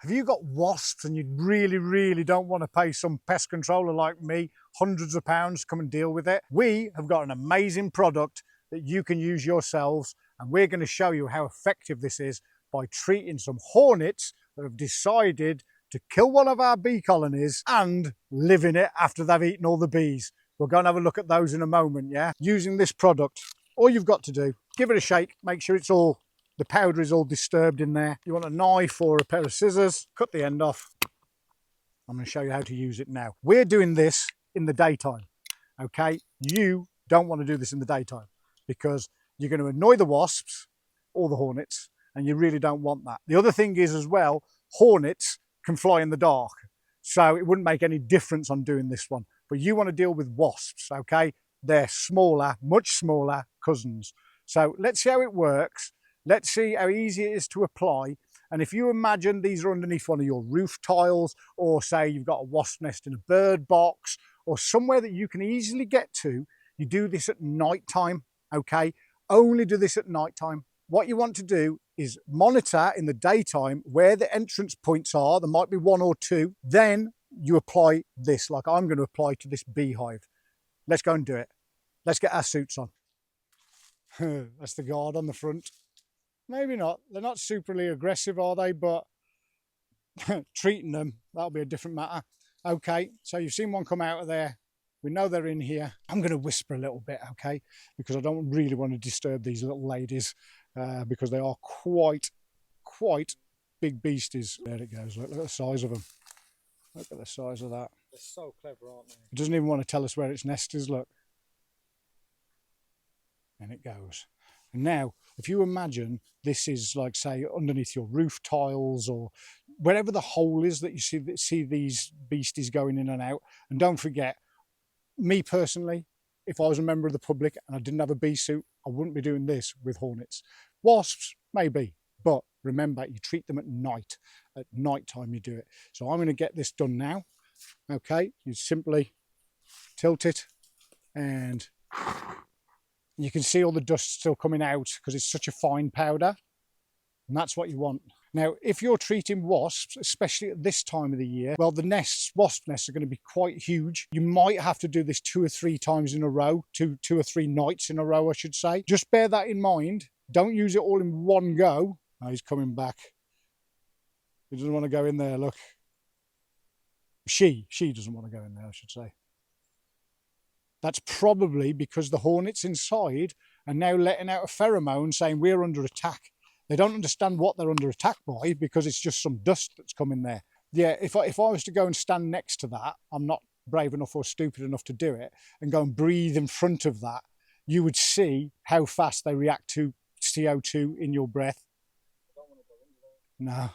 Have you got wasps and you really don't want to pay some pest controller like me hundreds of pounds to come and deal with it? We have got an amazing product that you can use yourselves, and we're going to show you how effective this is by treating some hornets that have decided to kill one of our bee colonies and live in it after they've eaten all the bees. We're going to have a look at those in a moment, yeah? Using this product, all you've got to do, give it a shake, make sure the powder is all disturbed in there. You want a knife or a pair of scissors, cut the end off. I'm going to show you how to use it now. We're doing this in the daytime, okay? You don't want to do this in the daytime because you're going to annoy the wasps or the hornets, and you really don't want that. The other thing is as well, hornets can fly in the dark, so it wouldn't make any difference on doing this one. But you want to deal with wasps, okay? They're smaller, much smaller cousins. So let's see how it works. Let's see how easy it is to apply. And if you imagine these are underneath one of your roof tiles, or say you've got a wasp nest in a bird box, or somewhere that you can easily get to, you do this at night time, okay? Only do this at night time. What you want to do is monitor in the daytime where the entrance points are. There might be one or two. Then you apply this, like I'm going to apply to this beehive. Let's go and do it. Let's get our suits on. That's the guard on the front. Maybe not. They're not superly aggressive, are they? But treating them, that'll be a different matter. Okay, so you've seen one come out of there. We know they're in here. I'm going to whisper a little bit, okay? Because I don't really want to disturb these little ladies because they are quite big beasties. There it goes. Look at the size of them. Look at the size of that. They're so clever, aren't they? It doesn't even want to tell us where its nest is, look. And it goes. And now, if you imagine this is like, say, underneath your roof tiles or wherever the hole is that you see these beasties going in and out. And don't forget, me personally, if I was a member of the public and I didn't have a bee suit, I wouldn't be doing this with hornets. Wasps, maybe, but remember, you treat them at night. At night time you do it. So I'm going to get this done now. Okay, you simply tilt it and you can see all the dust still coming out because it's such a fine powder, and that's what you want. Now, if you're treating wasps, especially at this time of the year, well, the wasp nests are going to be quite huge. You might have to do this 2 or 3 times in a row, two or three nights in a row, I should say. Just bear that in mind. Don't use it all in one go. Oh, he's coming back. He doesn't want to go in there, look. She doesn't want to go in there, I should say. That's probably because the hornets inside are now letting out a pheromone saying we're under attack. They don't understand what they're under attack by because it's just some dust that's come in there. Yeah, if I was to go and stand next to that, I'm not brave enough or stupid enough to do it, and go and breathe in front of that, you would see how fast they react to CO2 in your breath. I don't want to go into No.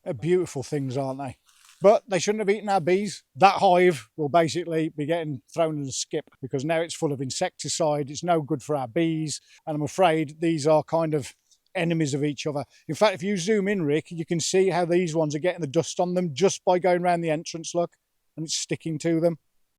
They're beautiful things, aren't they? But they shouldn't have eaten our bees. That hive will basically be getting thrown in a skip because now it's full of insecticide. It's no good for our bees. And I'm afraid these are kind of enemies of each other. In fact, if you zoom in, Rick, you can see how these ones are getting the dust on them just by going around the entrance, look, and it's sticking to them.